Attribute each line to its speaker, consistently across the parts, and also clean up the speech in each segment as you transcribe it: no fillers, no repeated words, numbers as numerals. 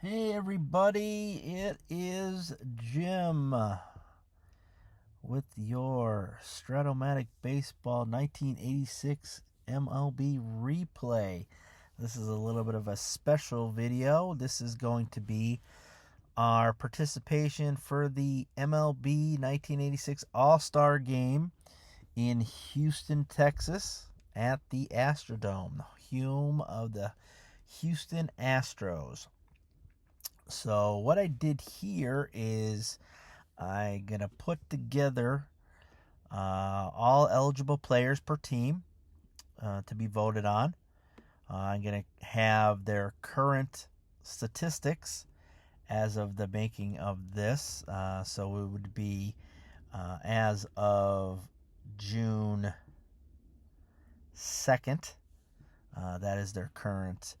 Speaker 1: Hey everybody, it is Jim with your Stratomatic Baseball 1986 MLB replay. This is a little bit of a special video. This is going to be our participation for the MLB 1986 All-Star Game in Houston, Texas at the Astrodome, the home of the Houston Astros. So what I did here is I'm going to put together all eligible players per team to be voted on. I'm going to have their current statistics as of the making of this. So it would be as of June 2nd. That is their current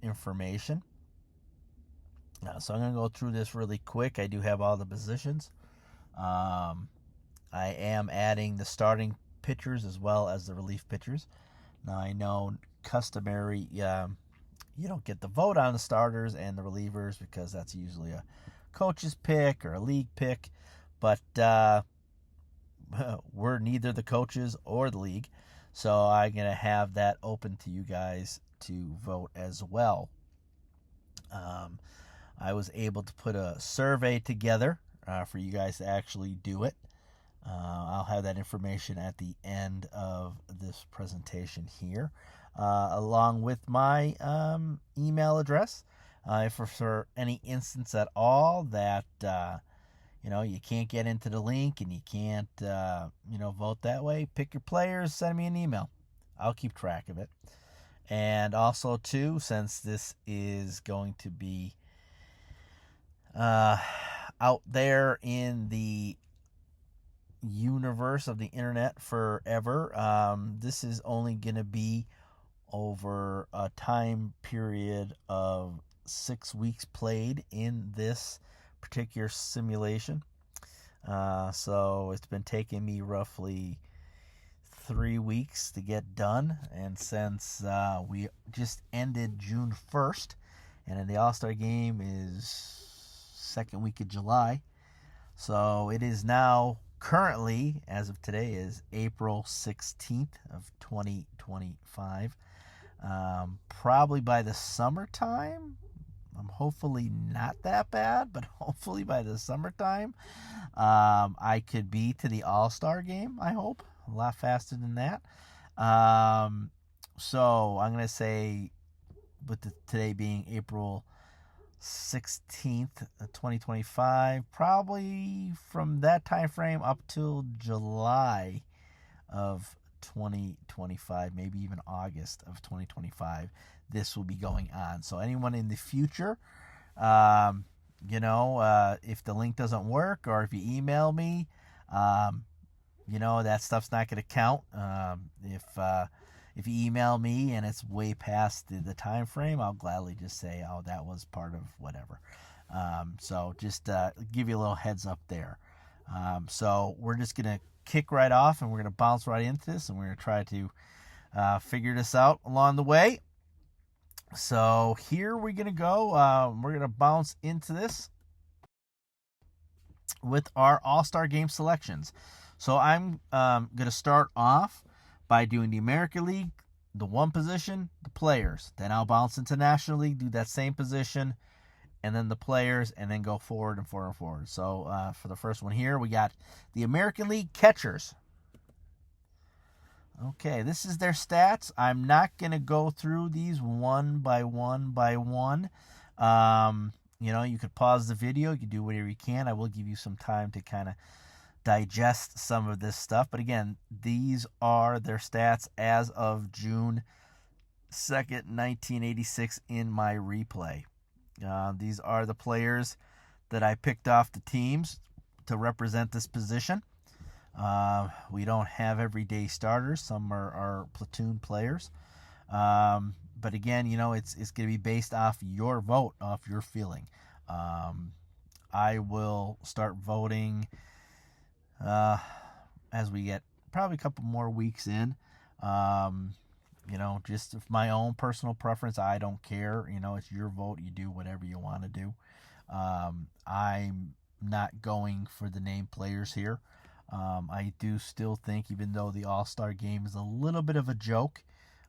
Speaker 1: information. So I'm going to go through this really quick. I do have all the positions. I am adding the starting pitchers as well as the relief pitchers. Now I know customary, you don't get the vote on the starters and the relievers because that's usually a coach's pick or a league pick. But we're neither the coaches or the league. So I'm going to have that open to you guys to vote as well. I was able to put a survey together for you guys to actually do it. I'll have that information at the end of this presentation here, along with my email address. If for any instance at all that you can't get into the link and you can't vote that way, pick your players, send me an email. I'll keep track of it. And also too, since this is going to be out there in the universe of the internet forever, this is only going to be over a time period of 6 weeks played in this particular simulation. So it's been taking me roughly 3 weeks to get done, and since we just ended June 1st, and then the All-Star Game is second week of July, so it is now currently, as of today, is April 16th of 2025. Probably by the summertime, I'm hopefully not that bad, but hopefully by the summertime, I could be to the All-Star Game, I hope. A lot faster than that. So I'm going to say, with today being April 16th, 2025, probably from that time frame up till July of 2025, maybe even August of 2025, this will be going on. So anyone in the future, if the link doesn't work or if you email me, that stuff's not going to count. If you email me and it's way past the time frame, I'll gladly just say, oh, that was part of whatever. So just give you a little heads up there. So we're just going to kick right off, and we're going to bounce right into this, and we're going to try to figure this out along the way. So here we're going to go. We're going to bounce into this with our All-Star Game selections. So I'm going to start off by doing the American League, the one position, the players. Then I'll bounce into National League, do that same position, and then the players, and then go forward and forward and forward. So for the first one here, we got the American League catchers. Okay, this is their stats. I'm not going to go through these one by one by one. You could pause the video. You can do whatever you can. I will give you some time to kind of digest some of this stuff. But again, these are their stats as of June 2nd, 1986 in my replay. These are the players that I picked off the teams to represent this position. We don't have everyday starters. Some are platoon players. But again, it's going to be based off your vote, off your feeling. I will start voting as we get probably a couple more weeks in. just my own personal preference. I don't care. It's your vote. You do whatever you want to do. I'm not going for the name players here. I do still think, even though the All-Star Game is a little bit of a joke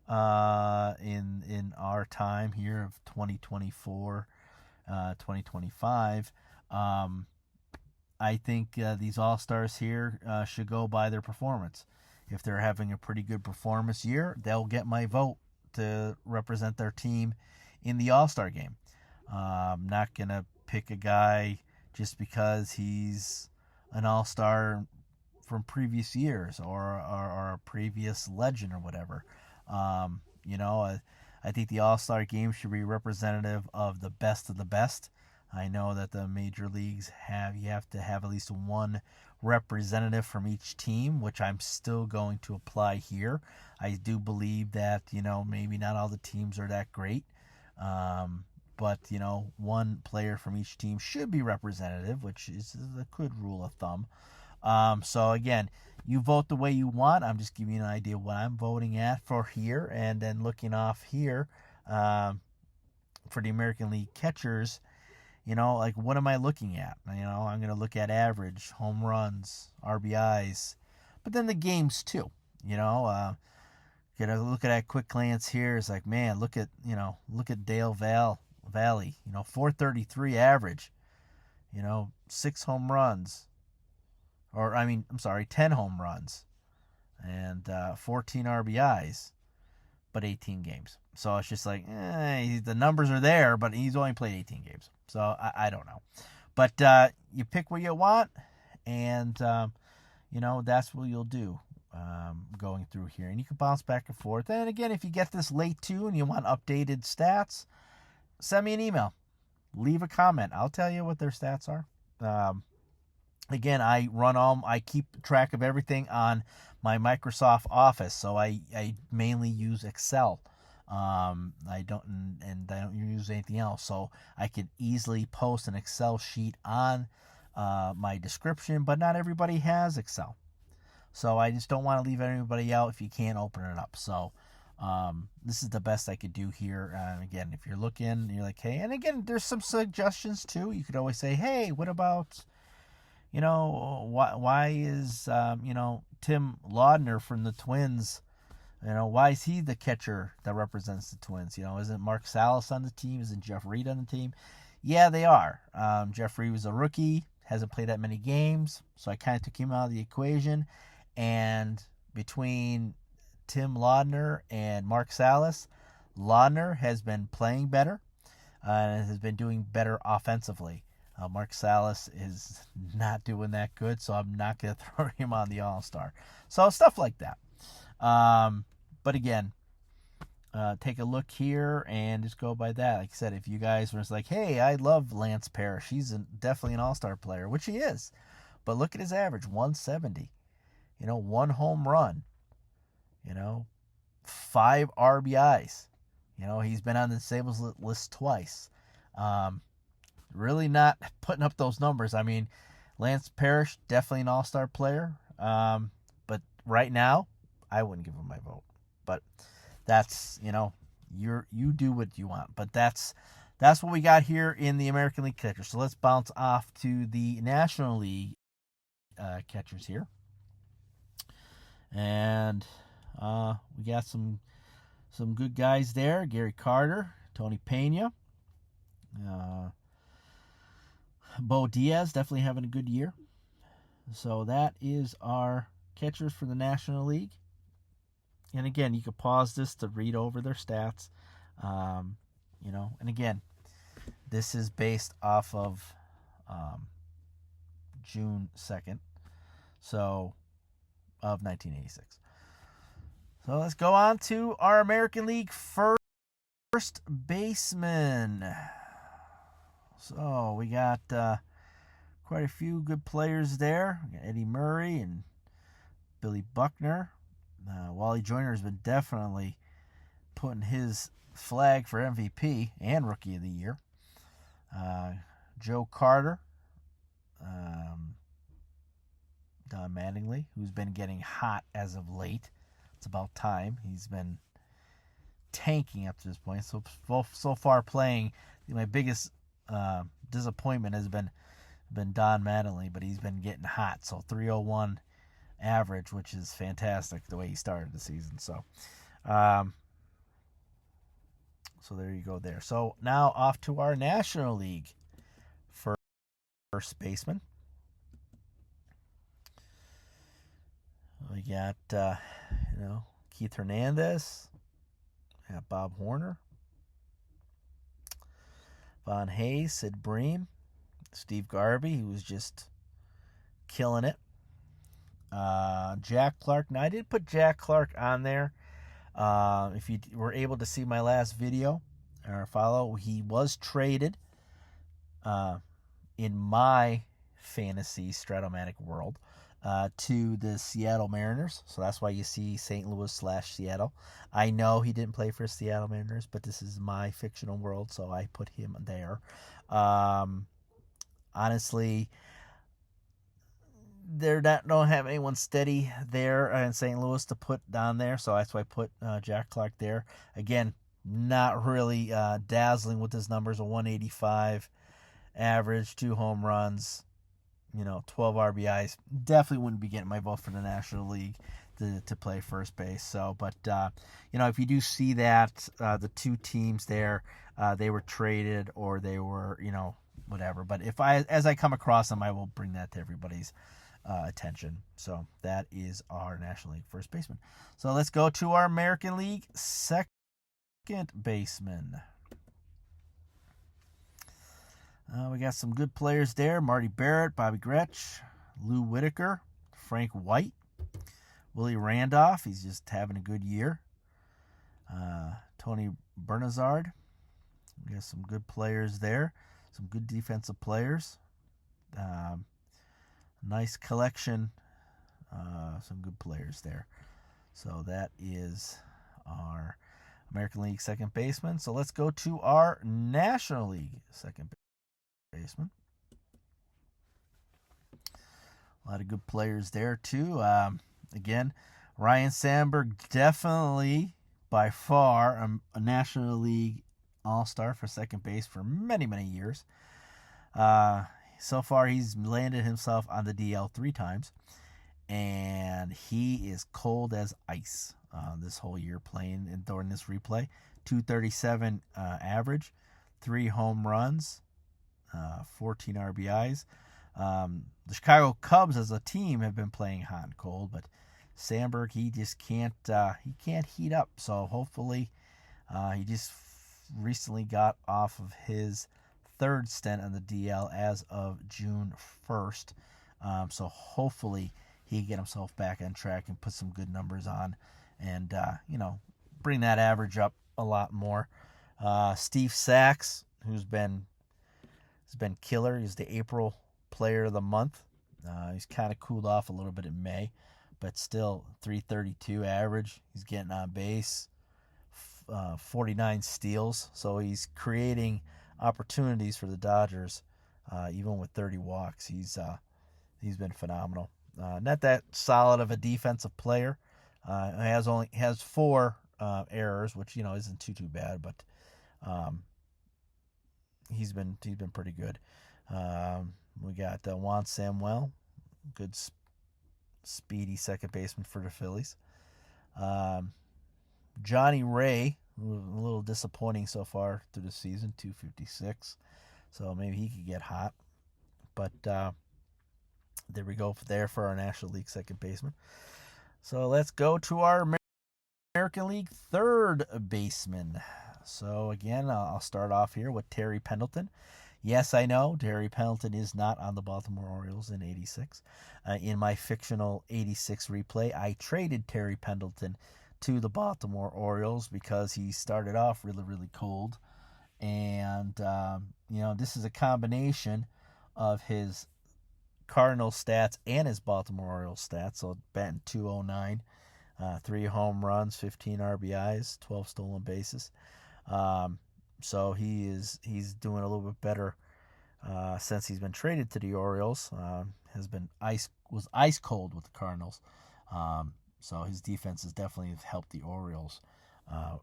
Speaker 1: in our time here of 2024, 2025, I think these All-Stars here should go by their performance. If they're having a pretty good performance year, they'll get my vote to represent their team in the All-Star Game. I'm not going to pick a guy just because he's an All-Star from previous years or a previous legend or whatever. I think the All-Star Game should be representative of the best of the best. I know that the major leagues you have to have at least one representative from each team, which I'm still going to apply here. I do believe that, maybe not all the teams are that great. But, one player from each team should be representative, which is a good rule of thumb. So again, you vote the way you want. I'm just giving you an idea of what I'm voting at for here, and then looking off here for the American League catchers. What am I looking at? I'm going to look at average, home runs, RBIs, but then the games too. Gonna look at that quick glance here. It's like, man, look at Dale Valley. 433 average. 6 home runs. 10 home runs and 14 RBIs, but 18 games. So it's just like, the numbers are there, but he's only played 18 games. So I don't know. But you pick what you want, and, that's what you'll do going through here. And you can bounce back and forth. And again, if you get this late too and you want updated stats, send me an email. Leave a comment. I'll tell you what their stats are. Again, I keep track of everything on my Microsoft Office, so I mainly use Excel. I don't use anything else, so I can easily post an Excel sheet on my description, but not everybody has Excel. So I just don't want to leave anybody out if you can't open it up. So this is the best I could do here. And again, if you're looking, you're like, hey, and again, there's some suggestions too. You could always say, hey, what about... why is, Tim Laudner from the Twins, why is he the catcher that represents the Twins? Isn't Mark Salas on the team? Isn't Jeff Reed on the team? Yeah, they are. Jeff Reed was a rookie, hasn't played that many games, so I kind of took him out of the equation. And between Tim Laudner and Mark Salas, Laudner has been playing better and has been doing better offensively. Mark Salas is not doing that good, so I'm not going to throw him on the All-Star. So stuff like that. But again, take a look here and just go by that. Like I said, if you guys were just like, hey, I love Lance Parrish. He's definitely an All-Star player, which he is. But look at his average, 170. 1 home run. 5 RBIs. He's been on the disables list twice. Really not putting up those numbers. I mean, Lance Parrish, definitely an All-Star player. But right now, I wouldn't give him my vote. But that's, you do what you want. But that's what we got here in the American League catchers. So let's bounce off to the National League catchers here. And we got some good guys there. Gary Carter, Tony Pena. Bo Diaz definitely having a good year. So that is our catchers for the National League. And again, you can pause this to read over their stats. And again, this is based off of June 2nd, of 1986. So let's go on to our American League first baseman. So we got quite a few good players there. We got Eddie Murray and Billy Buckner. Wally Joyner has been definitely putting his flag for MVP and Rookie of the Year. Joe Carter, Don Mattingly, who's been getting hot as of late. It's about time. He's been tanking up to this point. So far playing, my biggest disappointment has been Don Mattingly, but he's been getting hot. So 301 average, which is fantastic the way he started the season. So there you go there. So now off to our National League first baseman. We got Keith Hernandez. We got Bob Horner, Von Hayes, Sid Bream, Steve Garvey, who was just killing it. Jack Clark. Now, I did put Jack Clark on there. If you were able to see my last video or follow, he was traded in my fantasy Stratomatic world to the Seattle Mariners. So that's why you see St. Louis/Seattle. I know he didn't play for Seattle Mariners, but this is my fictional world, so I put him there. Honestly, they don't have anyone steady there in St. Louis to put down there, so that's why I put Jack Clark there. Again, not really dazzling with his numbers, a 185 average, 2 home runs, 12 RBIs. Definitely wouldn't be getting my vote for the National League to play first base. So, but if you do see that the two teams there, they were traded or they were whatever. But as I come across them, I will bring that to everybody's attention. So that is our National League first baseman. So let's go to our American League second baseman. We got some good players there. Marty Barrett, Bobby Gretsch, Lou Whitaker, Frank White, Willie Randolph. He's just having a good year. Tony Bernazard. We got some good players there. Some good defensive players. Nice collection. Some good players there. So that is our American League second baseman. So let's go to our National League second baseman. A lot of good players there too. Again, Ryan Sandberg, definitely by far a National League All-Star for second base for many, many years. So far, he's landed himself on the DL 3 times, and he is cold as ice this whole year playing during this replay. 237 average, 3 home runs, 14 RBIs. The Chicago Cubs as a team have been playing hot and cold, but Sandberg, he just can't heat up. So hopefully, he just recently got off of his third stint on the DL as of June 1st. So hopefully he can get himself back on track and put some good numbers on and, bring that average up a lot more. Steve Sachs, who's been killer. He's the April Player of the Month. He's kind of cooled off a little bit in May, but still 332 average. He's getting on base, 49 steals. So he's creating opportunities for the Dodgers, even with 30 walks. He's been phenomenal. Not that solid of a defensive player. Has 4 errors, which isn't too bad, but he's been pretty good. We got Juan Samuel, good speedy second baseman for the Phillies. Johnny Ray, a little disappointing so far through the season, 256. So maybe he could get hot. But there we go there for our National League second baseman. So let's go to our American League third baseman. So again, I'll start off here with Terry Pendleton. Yes, I know Terry Pendleton is not on the Baltimore Orioles in 86. In my fictional 86 replay, I traded Terry Pendleton to the Baltimore Orioles because he started off really, really cold. And, this is a combination of his Cardinal stats and his Baltimore Orioles stats. So batting .209, 3 home runs, 15 RBIs, 12 stolen bases. So he's doing a little bit better since he's been traded to the Orioles. Was ice cold with the Cardinals. So his defense has definitely helped the Orioles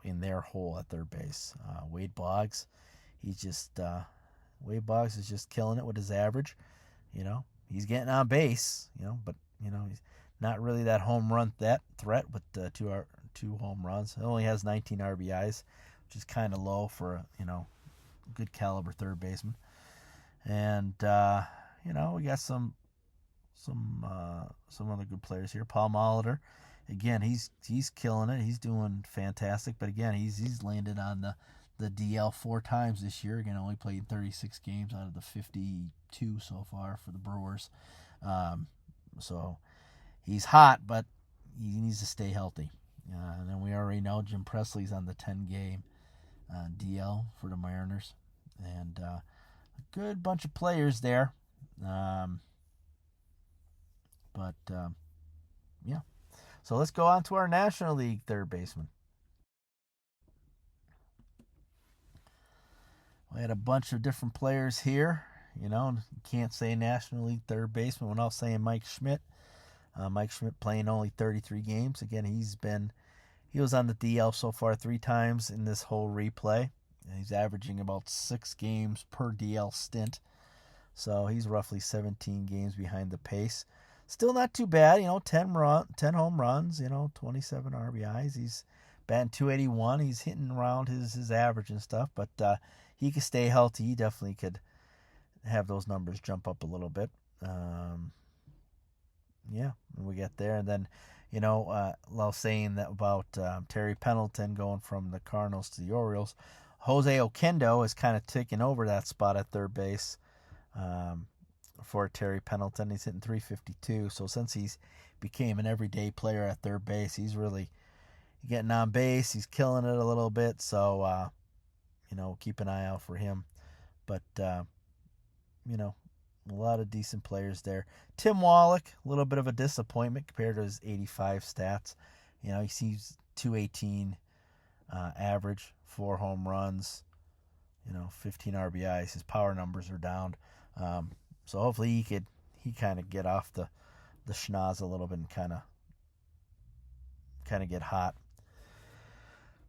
Speaker 1: in their hole at third base. Wade Boggs, Wade Boggs is just killing it with his average. He's getting on base. But he's not really that home run threat with two home runs. He only has 19 RBIs, which is kind of low for a good caliber third baseman. And we got some other good players here. Paul Molitor, again, he's killing it. He's doing fantastic. But again, he's landed on the DL 4 times this year. Again, only played 36 games out of the 52 so far for the Brewers. So he's hot, but he needs to stay healthy. And then we already know Jim Presley's on the 10-game DL for the Mariners. And a good bunch of players there. Yeah. So let's go on to our National League third baseman. We had a bunch of different players here. You can't say National League third baseman without saying Mike Schmidt. Mike Schmidt playing only 33 games. Again, he was on the DL so far 3 times in this whole replay. And he's averaging about 6 games per DL stint. So he's roughly 17 games behind the pace. Still not too bad, 10 home runs, 27 RBIs. He's batting .281. He's hitting around his average and stuff, but he could stay healthy. He definitely could have those numbers jump up a little bit. Yeah, we get there. And then, while saying that about Terry Pendleton going from the Cardinals to the Orioles, Jose Oquendo is kind of taking over that spot at third base. For Terry Pendleton, he's hitting .352. So since he's became an everyday player at third base, he's really getting on base. He's killing it a little bit. So, keep an eye out for him. But, a lot of decent players there. Tim Wallach, a little bit of a disappointment compared to his 85 stats. He sees .218 average, 4 home runs, 15 RBIs. His power numbers are down. So hopefully he kind of get off the schnoz a little bit and kind of get hot.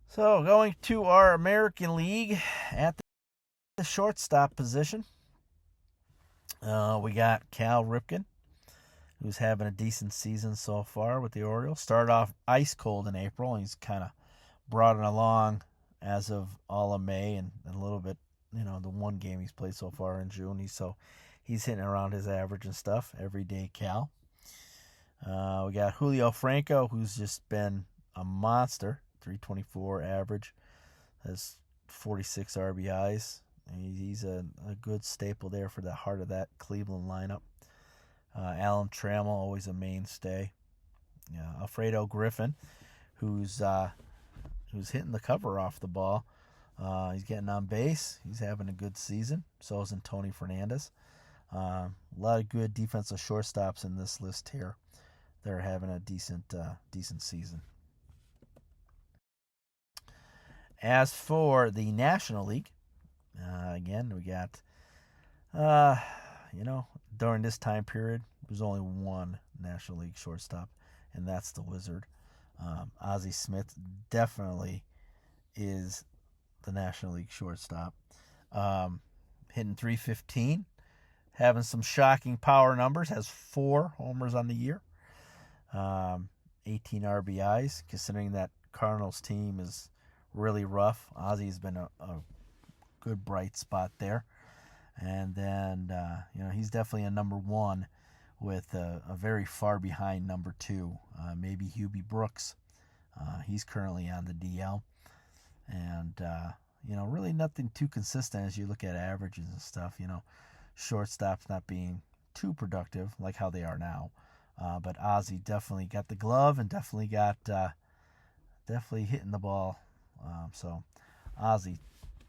Speaker 1: So going to our American League at the shortstop position, we got Cal Ripken, who's having a decent season so far with the Orioles. Started off ice cold in April, and he's kind of brought it along as of all of May and a little bit, the one game he's played so far in June. He's hitting around his average and stuff. Everyday Cal. We got Julio Franco, who's just been a monster. .324 average. Has 46 RBIs. He's a good staple there for the heart of that Cleveland lineup. Alan Trammell, always a mainstay. Alfredo Griffin, who's hitting the cover off the ball. He's getting on base. He's having a good season. So is Tony Fernandez. A lot of good defensive shortstops in this list here. They're having a decent season. As for the National League, again, we got, during this time period, there's only one National League shortstop, and that's the Wizard. Ozzie Smith definitely is the National League shortstop. Hitting .315, having some shocking power numbers, has 4 homers on the year, 18 RBIs, considering that Cardinals team is really rough. Ozzie's been a good bright spot there. And then, he's definitely a number 1 with a very far behind number 2, maybe Hubie Brooks. He's currently on the DL. And, really nothing too consistent as you look at averages and stuff. Shortstops not being too productive like how they are now. But Ozzie definitely got the glove and definitely hitting the ball. So Ozzie,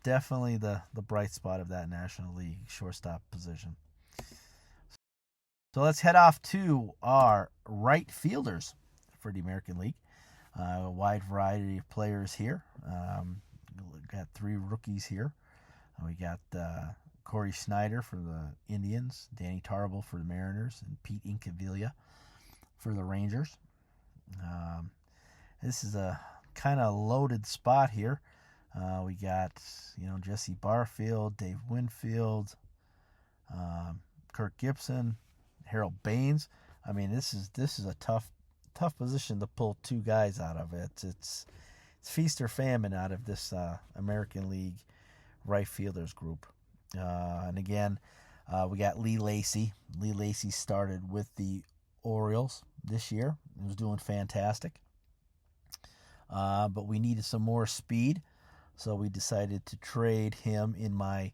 Speaker 1: definitely the bright spot of that National League shortstop position. So let's head off to our right fielders for the American League. A wide variety of players here. Got 3 rookies here. We got Corey Snyder for the Indians, Danny Tarble for the Mariners, and Pete Incaviglia for the Rangers. This is a kind of loaded spot here. We got, Jesse Barfield, Dave Winfield, Kirk Gibson, Harold Baines. I mean, this is a tough position to pull two guys out of it. It's feast or famine out of this American League right fielders group. And again, we got Lee Lacy. Lee Lacy started with the Orioles this year. He was doing fantastic. But we needed some more speed, so we decided to trade him in my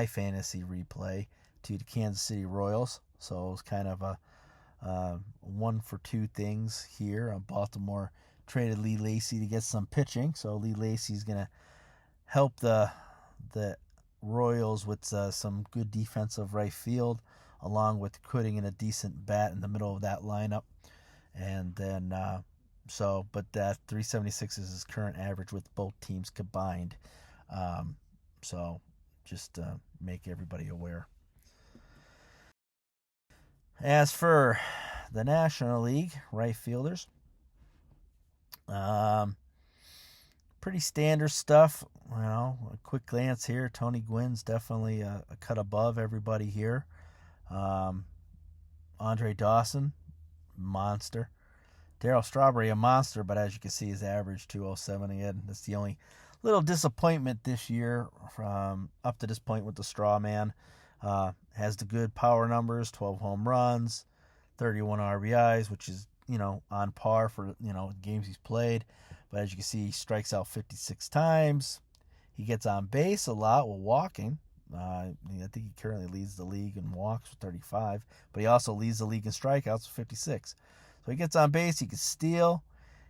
Speaker 1: fantasy replay to the Kansas City Royals. So it was kind of a one for two things here. Baltimore traded Lee Lacy to get some pitching, so Lee Lacy's going to help the Royals with some good defensive right field, along with putting in a decent bat in the middle of that lineup. And then, but that 376 is his current average with both teams combined. So just to make everybody aware. As for the National League right fielders, pretty standard stuff. A quick glance here. Tony Gwynn's definitely a cut above everybody here. Andre Dawson, monster. Darryl Strawberry, a monster, but as you can see, his average 207 again. That's the only little disappointment this year from up to this point with the Straw Man. Has the good power numbers, 12 home runs, 31 RBIs, which is, on par for, games he's played. But as you can see, he strikes out 56 times. He gets on base a lot while walking. I think he currently leads the league in walks with 35, but he also leads the league in strikeouts with 56. So he gets on base, he can steal.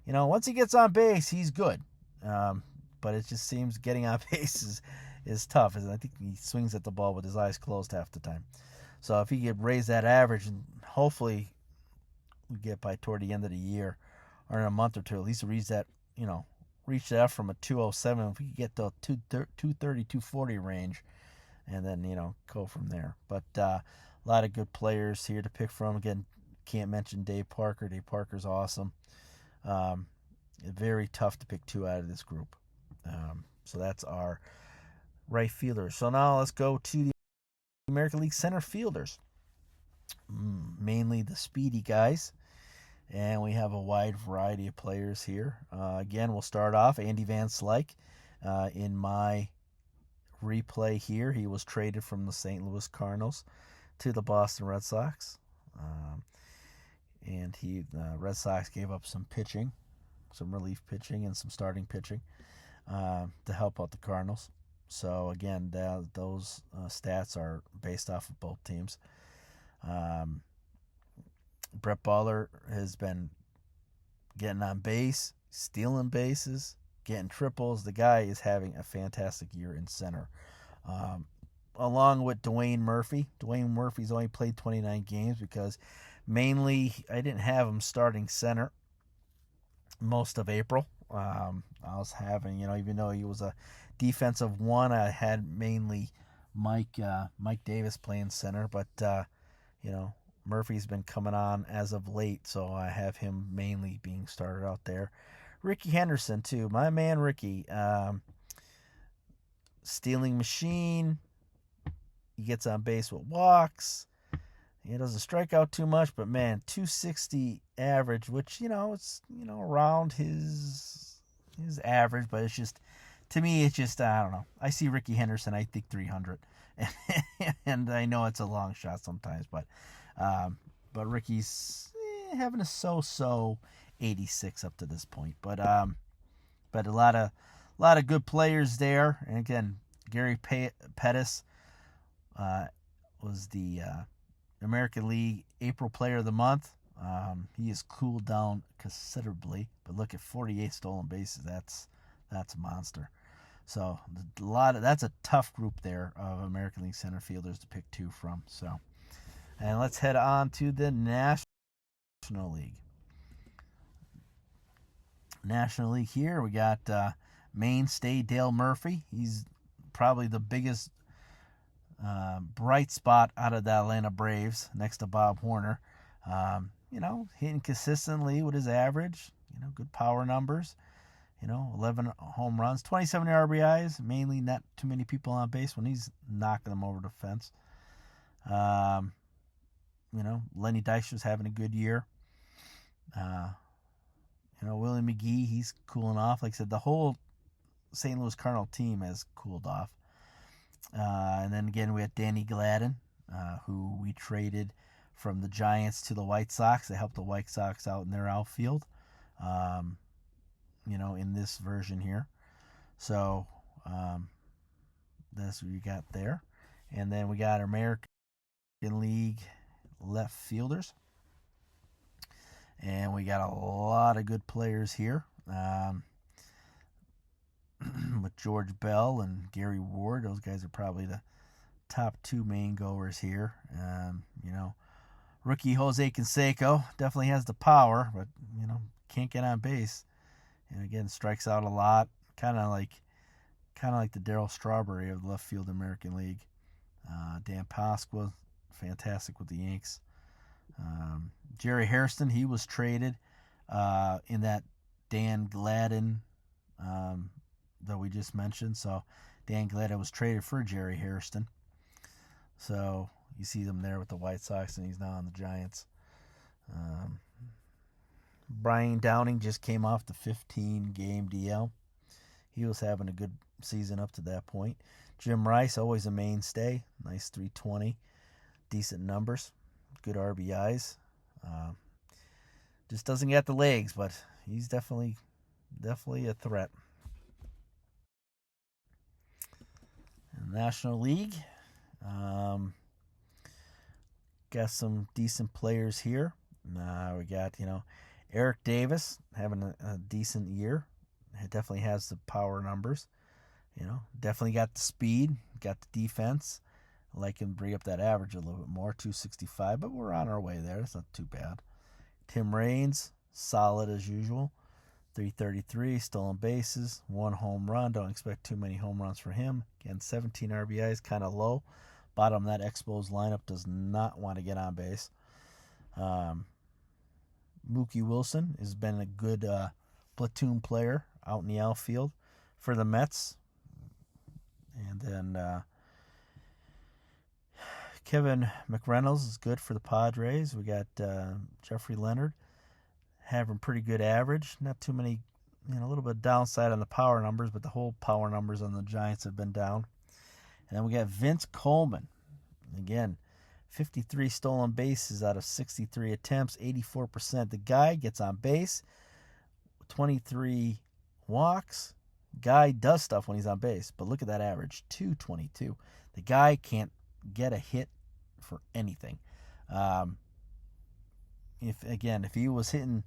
Speaker 1: Once he gets on base, he's good. But it just seems getting on base is tough. I think he swings at the ball with his eyes closed half the time. So if he could raise that average, and hopefully we get by toward the end of the year or in a month or two, at least reach that from a 207. If we could get the 230, 240 range, and then, go from there. But a lot of good players here to pick from. Again, can't mention Dave Parker. Dave Parker's awesome. Very tough to pick two out of this group. So that's our right fielders. So now let's go to the American League center fielders. Mainly the speedy guys. And we have a wide variety of players here. Again, we'll start off Andy Van Slyke. In my replay here, he was traded from the St. Louis Cardinals to the Boston Red Sox. And the Red Sox gave up some pitching, some relief pitching and some starting pitching to help out the Cardinals. So again, those stats are based off of both teams. Brett Baller has been getting on base, stealing bases, getting triples. The guy is having a fantastic year in center. Along with Dwayne Murphy. Dwayne Murphy's only played 29 games because mainly I didn't have him starting center most of April. I was having, even though he was a defensive one, I had mainly Mike Davis playing center, but Murphy's been coming on as of late, so I have him mainly being started out there. Ricky Henderson too, my man Ricky, stealing machine. He gets on base with walks. He doesn't strike out too much, but man, 260 average, which it's around his average, but it's just, to me, it's just, I don't know. I see Ricky Henderson, I think 300, and I know it's a long shot sometimes, but Ricky's having a so 86 up to this point, but a lot of good players there, and again, Gary Pettis was the American League April Player of the Month. He has cooled down considerably, but look at 48 stolen bases. That's a monster. So that's a tough group there of American League center fielders to pick two from. So, and let's head on to the National League. National League here, we got mainstay Dale Murphy. He's probably the biggest bright spot out of the Atlanta Braves next to Bob Horner. Hitting consistently with his average, good power numbers. 11 home runs, 27 RBIs, mainly not too many people on base when he's knocking them over the fence. Lenny Dykstra's having a good year. Willie McGee, he's cooling off. Like I said, the whole St. Louis Cardinal team has cooled off. And then again, we had Danny Gladden, who we traded from the Giants to the White Sox. They helped the White Sox out in their outfield, in this version here. So that's what you got there. And then we got American League left fielders. And we got a lot of good players here. With George Bell and Gary Ward. Those guys are probably the top two main goers here. Rookie Jose Canseco definitely has the power, but, can't get on base. And again, strikes out a lot. Kind of like the Darryl Strawberry of the left field American League. Dan Pasqua, fantastic with the Yanks. Jerry Hairston, he was traded in that Dan Gladden that we just mentioned. So Dan Gladden was traded for Jerry Hairston. So you see them there with the White Sox, and he's now on the Giants. Brian Downing just came off the 15-game DL. He was having a good season up to that point. Jim Rice, always a mainstay. Nice 320. Decent numbers. Good RBIs. Just doesn't get the legs, but he's definitely a threat. In the National League, got some decent players here. We got, Eric Davis having a decent year. He definitely has the power numbers. Definitely got the speed, got the defense. I like him to bring up that average a little bit more, 265, but we're on our way there. It's not too bad. Tim Raines, solid as usual. 333, stolen bases, 1 home run. Don't expect too many home runs for him. Again, 17 RBIs, kind of low. Bottom of that Expos lineup does not want to get on base. Mookie Wilson has been a good platoon player out in the outfield for the Mets. And then Kevin McReynolds is good for the Padres. We got Jeffrey Leonard having pretty good average. Not too many, a little bit downside on the power numbers, but the whole power numbers on the Giants have been down. And then we got Vince Coleman. Again, 53 stolen bases out of 63 attempts, 84%. The guy gets on base, 23 walks. Guy does stuff when he's on base, but look at that average, 222. The guy can't get a hit for anything. If he was hitting,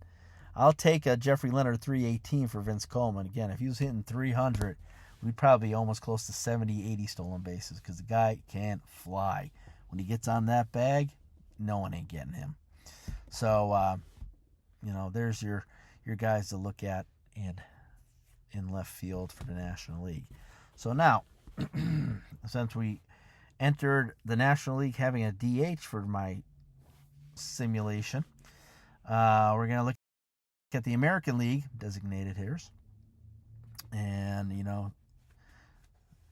Speaker 1: I'll take a Jeffrey Leonard 318 for Vince Coleman. Again, if he was hitting 300, we'd probably be almost close to 70, 80 stolen bases because the guy can't fly. When he gets on that bag, no one ain't getting him. So, there's your guys to look at in left field for the National League. So now, since we entered the National League having a DH for my simulation, we're going to look at the American League designated hitters. And, a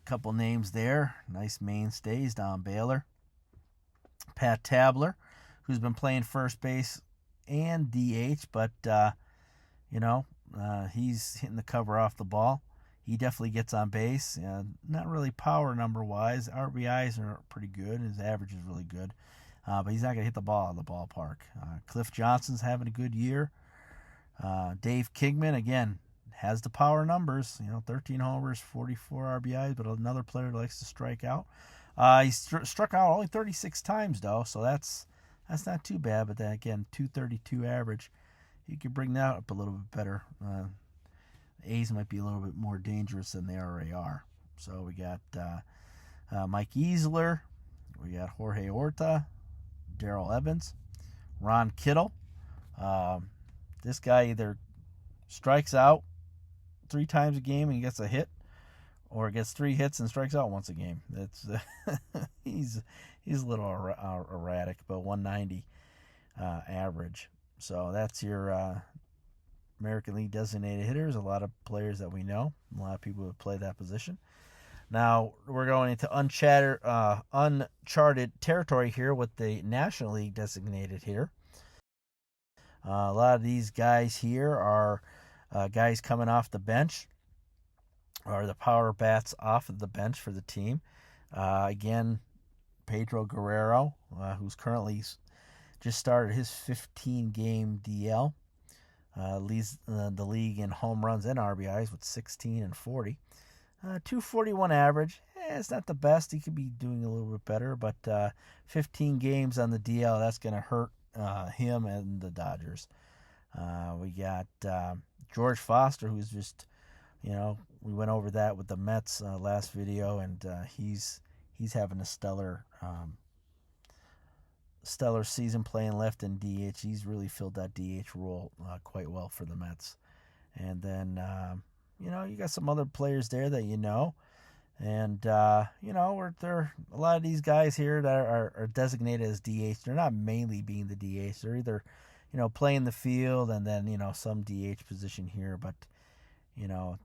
Speaker 1: couple names there. Nice mainstays. Don Baylor. Pat Tabler, who's been playing first base and DH, but, he's hitting the cover off the ball. He definitely gets on base. Not really power number-wise. RBIs are pretty good. His average is really good. But he's not going to hit the ball out of the ballpark. Cliff Johnson's having a good year. Dave Kingman, again, has the power numbers. 13 homers, 44 RBIs, but another player that likes to strike out. He struck out only 36 times, though, so that's not too bad. But then, again, 232 average. You could bring that up a little bit better. The A's might be a little bit more dangerous than they already are. So we got Mike Easler. We got Jorge Horta, Darrell Evans, Ron Kittle. This guy either strikes out 3 times a game and he gets a hit, or gets 3 hits and strikes out once a game. That's he's a little erratic, but 190 average. So that's your American League designated hitters, a lot of players that we know, a lot of people who play that position. Now we're going into uncharted territory here with the National League designated hitter. A lot of these guys here are guys coming off the bench, or the power bats off of the bench for the team. Again, Pedro Guerrero, who's currently just started his 15-game DL. Leads the league in home runs and RBIs with 16 and 40. 241 average. It's not the best. He could be doing a little bit better, but 15 games on the DL, that's going to hurt him and the Dodgers. We got George Foster, who's just, we went over that with the Mets last video, and he's having a stellar season playing left in DH. He's really filled that DH role quite well for the Mets. And then, you got some other players there that and, there a lot of these guys here that are designated as DH. They're not mainly being the DH. They're either, playing the field and then, some DH position here. But,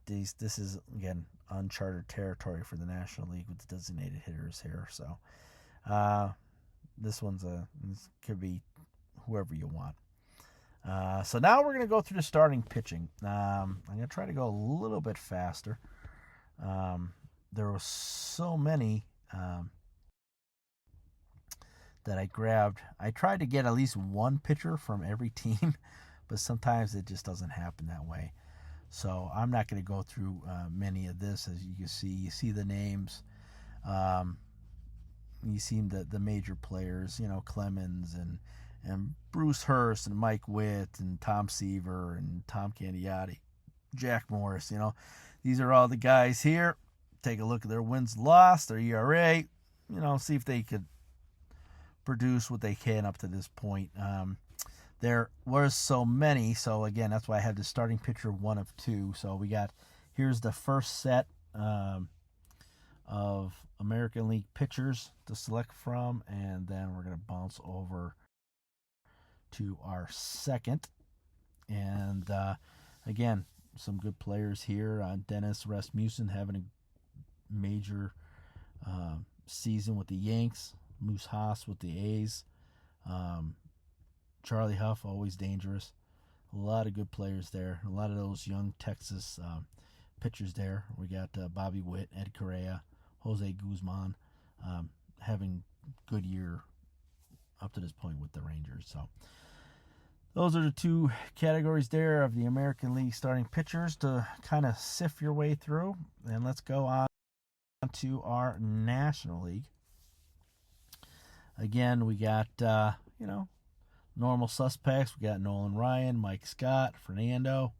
Speaker 1: this is, again, uncharted territory for the National League with the designated hitters here. So, this could be whoever you want. So now we're going to go through the starting pitching. I'm going to try to go a little bit faster. There were so many that I grabbed. I tried to get at least one pitcher from every team, but sometimes it just doesn't happen that way. So I'm not going to go through many of this. As you can see, you see the names. You see the major players, Clemens and Bruce Hurst and Mike Witt and Tom Seaver and Tom Candiotti, Jack Morris. These are all the guys here. Take a look at their wins, loss, their ERA. See if they could produce what they can up to this point. There were so many, so again, that's why I had the starting pitcher 1 of 2. So here's the first set of American League pitchers to select from, and then we're going to bounce over to our second. And again, some good players here. Dennis Rasmussen having a major season with the Yanks. Moose Haas with the A's. Charlie Huff, always dangerous. A lot of good players there. A lot of those young Texas pitchers there. We got Bobby Witt, Ed Correa, Jose Guzman, having good year up to this point with the Rangers. So those are the 2 categories there of the American League starting pitchers to kind of sift your way through. And let's go on to our National League. Again, we got, normal suspects. We got Nolan Ryan, Mike Scott, Fernando,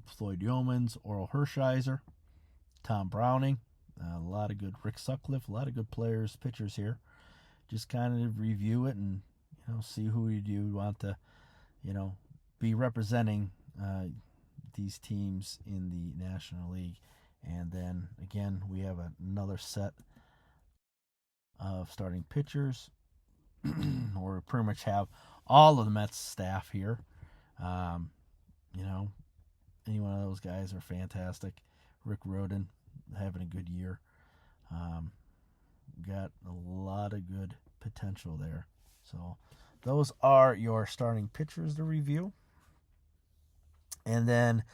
Speaker 1: Floyd Yeomans, Oral Hershiser, Tom Browning, a lot of good, Rick Sutcliffe, a lot of good players, pitchers here. Just kind of review it and, see who you want to, be representing these teams in the National League. And then, again, we have another set of starting pitchers. Or we pretty much have all of the Mets staff here. Any one of those guys are fantastic. Rick Rhoden having a good year. Got a lot of good potential there. So those are your starting pitchers to review. And then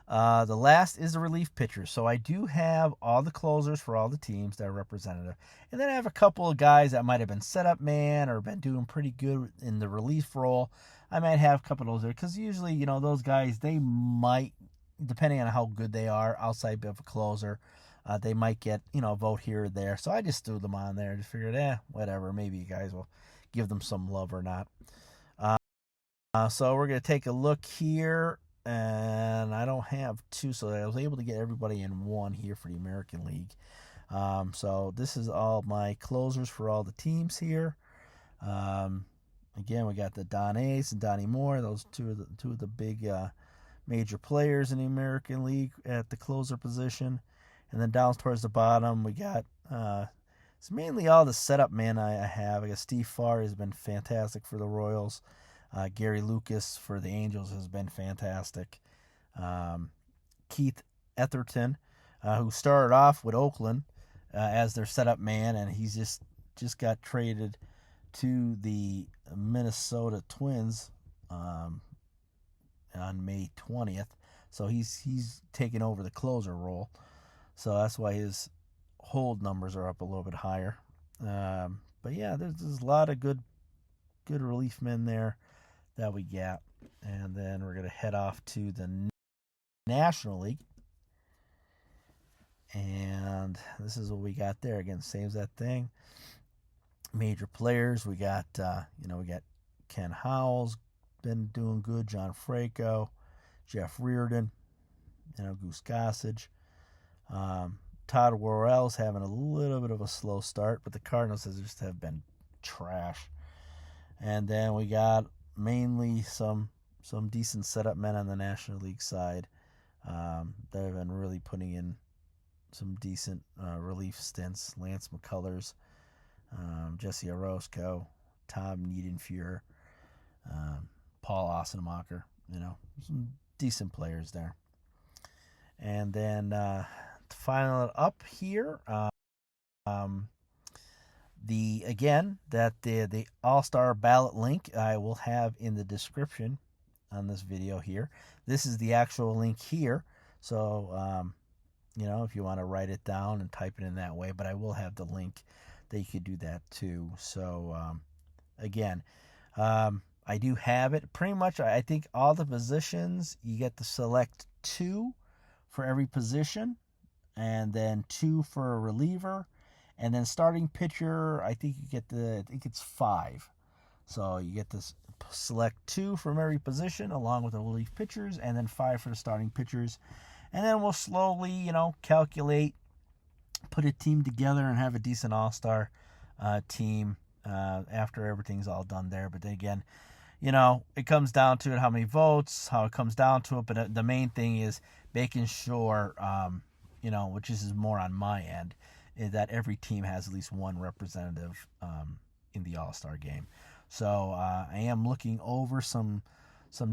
Speaker 1: the last is the relief pitchers. So I do have all the closers for all the teams that are representative. And then I have a couple of guys that might have been setup man or been doing pretty good in the relief role. I might have a couple of those there because usually, those guys, they might, depending on how good they are outside of a closer, they might get, a vote here or there. So I just threw them on there and just figured, whatever. Maybe you guys will give them some love or not. So we're going to take a look here. And I don't have 2, so I was able to get everybody in 1 here for the American League. So this is all my closers for all the teams here. Again, we got the Don Ace and Donnie Moore. Those two of the big major players in the American League at the closer position. And then down towards the bottom, we got it's mainly all the setup men I have. I guess Steve Farr has been fantastic for the Royals. Gary Lucas for the Angels has been fantastic. Keith Etherton, who started off with Oakland as their setup man, and he's just got traded to the Minnesota Twins on May 20th. So he's taken over the closer role. So that's why his hold numbers are up a little bit higher. But yeah, there's a lot of good relief men there that we got. And then we're going to head off to the National League. And this is what we got there. Again, same as that thing. Major players. We got we got Ken Howell's been doing good. John Franco, Jeff Reardon, Goose Gossage. Todd Worrell's having a little bit of a slow start, but the Cardinals just have been trash. And then we got mainly some decent setup men on the National League side that have been really putting in some decent relief stints. Lance McCullers, Jesse Orozco, Tom Niedenfuhr, Paul Ossenmacher, some decent players there. And then to final it up here, the All-Star ballot link I will have in the description on this video here. This is the actual link here. So, if you want to write it down and type it in that way, but I will have the link that you could do that too. So, I do have it. Pretty much, I think all the positions, you get to select 2 for every position, and then 2 for a reliever, and then starting pitcher, I think it's 5. So you get to select 2 from every position along with the relief pitchers, and then 5 for the starting pitchers. And then we'll slowly, calculate, put a team together, and have a decent all-star team after everything's all done there. But then again, it comes down to it, how many votes, how it comes down to it. But the main thing is making sure, which is more on my end, is that every team has at least one representative in the All-Star game. So I am looking over some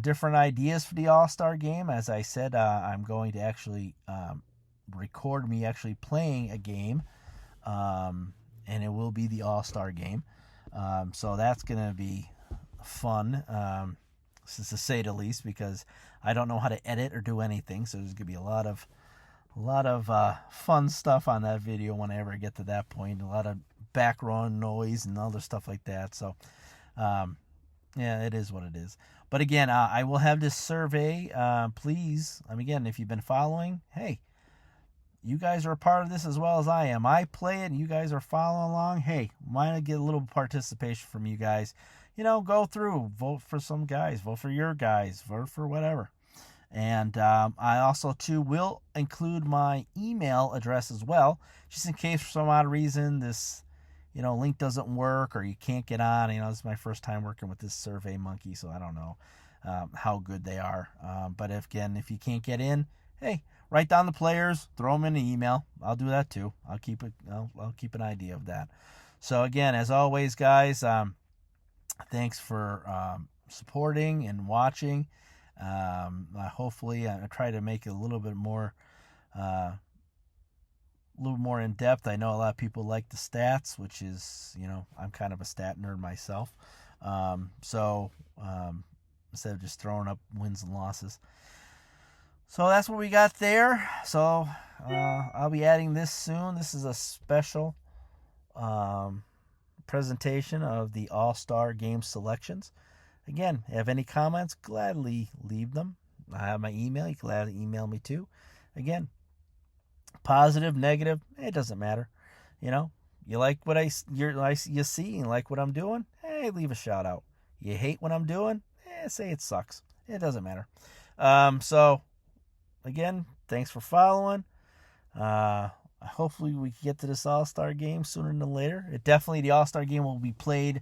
Speaker 1: different ideas for the All-Star game. As I said, I'm going to actually record me actually playing a game, and it will be the All-Star game. So that's going to be fun, to say the least, because I don't know how to edit or do anything. So there's going to be a lot of fun stuff on that video when I ever get to that point. A lot of background noise and other stuff like that. So, it is what it is. But again, I will have this survey. Please, again, if you've been following, hey, you guys are a part of this as well as I am. I play it and you guys are following along. Hey, why not get a little participation from you guys? Go through, vote for some guys, vote for your guys, vote for whatever. And I also, too, will include my email address as well, just in case for some odd reason this, link doesn't work or you can't get on. This is my first time working with this Survey Monkey, so I don't know how good they are. But if you can't get in, hey, write down the players, throw them in the email. I'll do that too. I'll keep an idea of that. So again, as always, guys, thanks for supporting and watching. Hopefully, I try to make it a little bit more in depth. I know a lot of people like the stats, which is, I'm kind of a stat nerd myself. So instead of just throwing up wins and losses. So that's what we got there. So I'll be adding this soon. This is a special presentation of the All-Star Game Selections. Again, if you have any comments, gladly leave them. I have my email. You can gladly email me too. Again, positive, negative, it doesn't matter. You like what you see and like what I'm doing, hey, leave a shout out. You hate what I'm doing, say it sucks. It doesn't matter. So, again, thanks for following. Hopefully we can get to this All-Star game sooner than later. The All-Star game will be played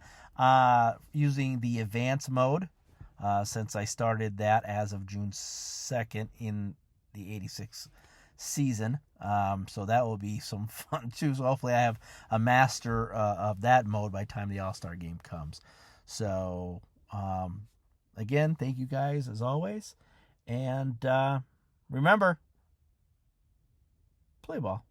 Speaker 1: using the advanced mode, since I started that as of June 2nd in the 86 season. So that will be some fun too. So hopefully I have a master of that mode by the time the All-Star game comes. So Again, thank you guys as always. And remember, play ball.